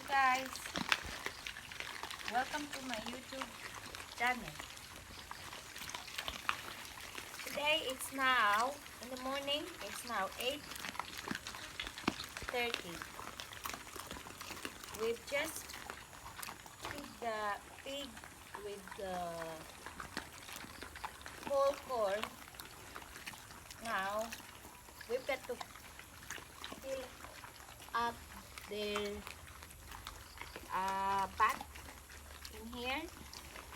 guys, welcome to my YouTube channel. Today it's now in the morning. It's now 8:30. We've just feed the pig with the whole corn. Now we've got to fill up their back in here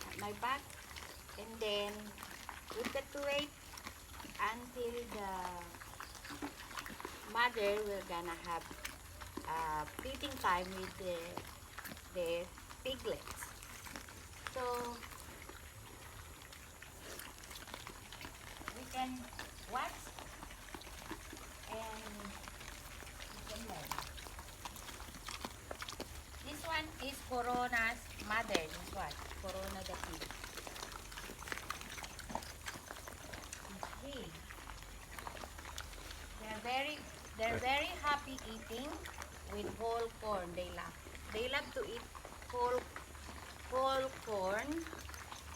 at my back, and then we've got to wait until the mother will gonna have feeding time with the piglets. So we can watch and we can learn. This one is Corona's mother. This one, Corona the pig. Okay. They're very happy eating with whole corn. They love to eat whole corn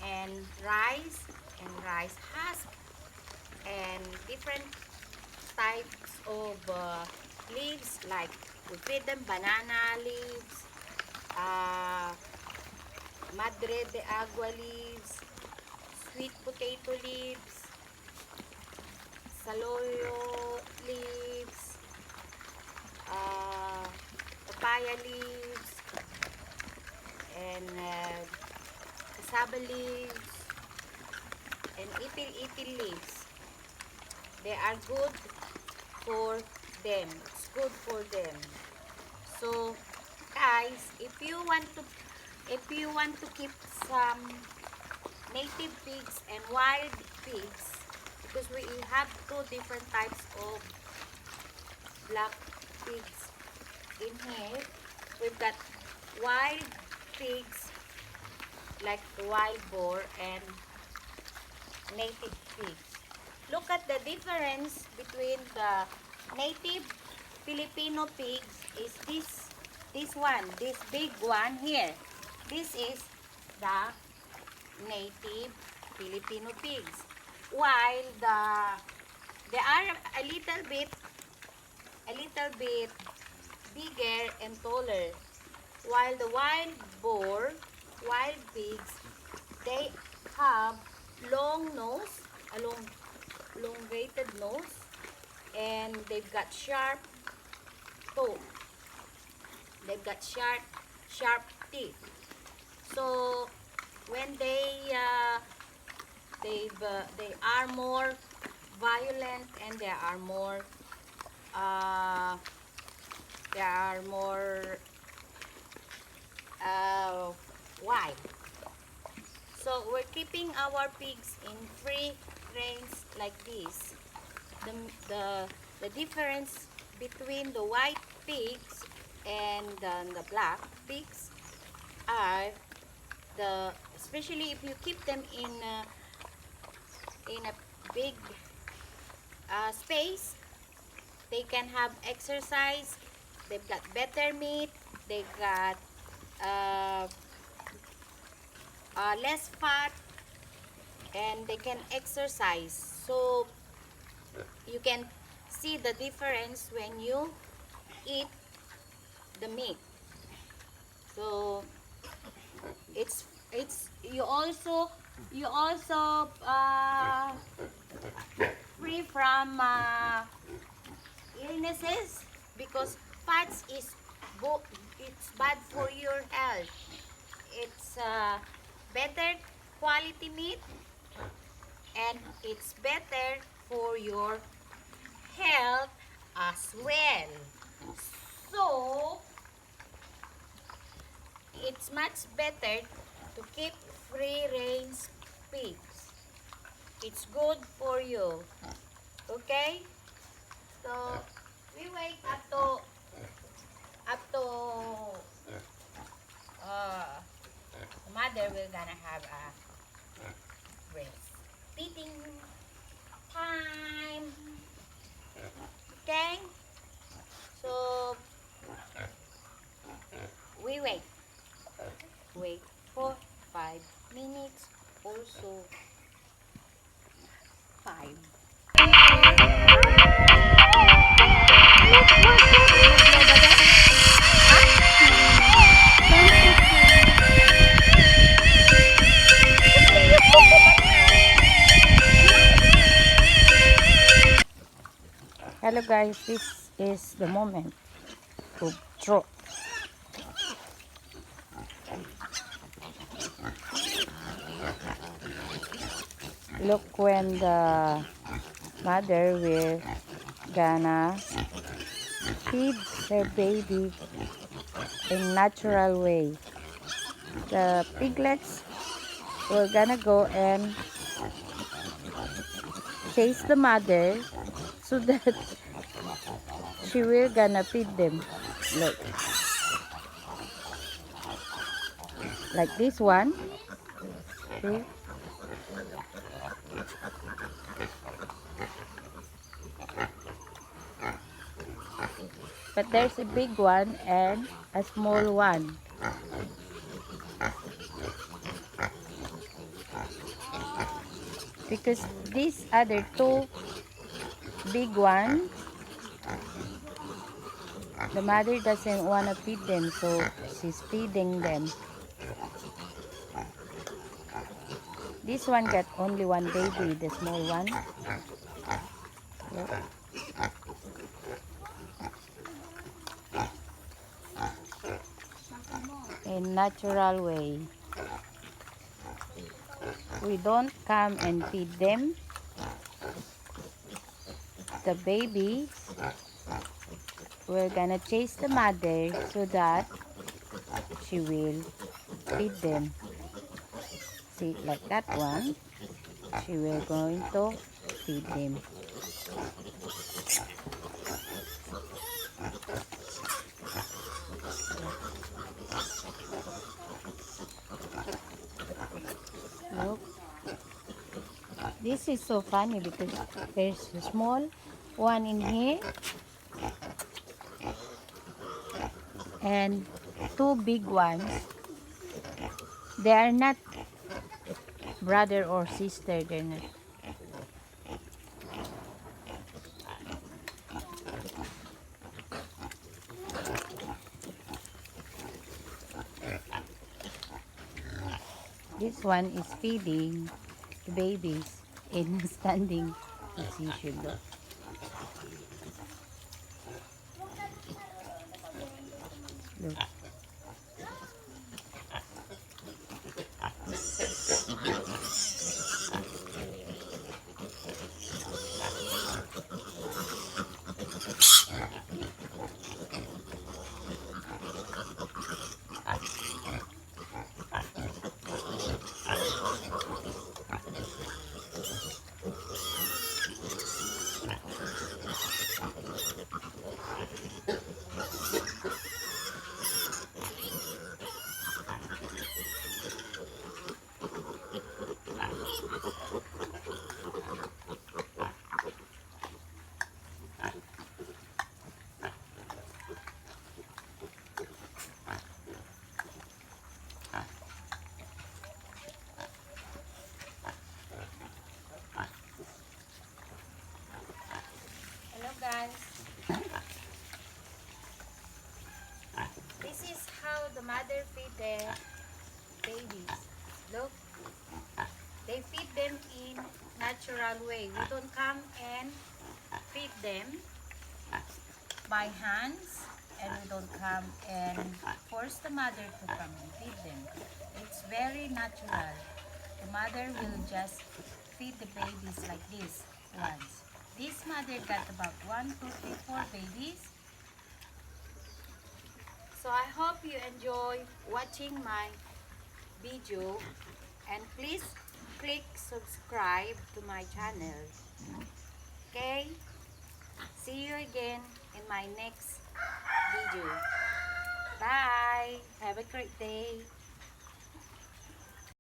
and rice husk and different types of leaves, like we feed them banana leaves, madre de agua leaves, sweet potato leaves, saloyo leaves, papaya leaves, and cassava leaves, and ipil leaves. They are good for them. It's good for them. So guys, if you want to keep some native pigs and wild pigs, because we have two different types of black pigs in here. We've got wild pigs like wild boar and native pigs. Look at the difference between the native Filipino pigs is this one, this big one here. This is the native Filipino pigs. While they are a little bit bigger and taller. While the wild pigs, they have long nose, elongated nose, and they've got sharp toe. They've got sharp teeth. So when they are more violent, and they are more wide. So we're keeping our pigs in free range like this. The difference between the white pigs and the black pigs are especially if you keep them in a big space, they can have exercise. They've got better meat. They've got less fat, and they can exercise. So you can see the difference when you eat the meat. So it's you also free from illnesses, because fats it's bad for your health. It's better quality meat, and it's better for your health as well. So it's much better to keep free range pigs. It's good for you. Okay? So we wait up to mother will gonna have a breastfeeding time. Okay? So we guys, this is the moment to throw. Look when the mother will gonna feed her baby in natural way. The piglets will gonna go and chase the mother so that she will gonna feed them. Look, like this one. See? But there's a big one and a small one. Because these other two big ones, the mother doesn't want to feed them, so she's feeding them. This one got only one baby, the small one. Look. In natural way. We don't come and feed them. The baby, we're gonna chase the mother so that she will feed them. See, like that one, she will going to feed them. Look. This is so funny because there's a small one in here and two big ones. They are not brother or sister. They're not. This one is feeding the babies in standing position. Look. Look. Hello guys. This is how the mother feed the babies. Look. They feed them in natural way. We don't come and feed them by hands, and we don't come and force the mother to come and feed them. It's very natural. The mother will just feed the babies like this once. This mother got about 1, 2, 3, 4 babies. So I hope you enjoy watching my video, and please click subscribe to my channel. Okay? See you again in my next video. Bye! Have a great day!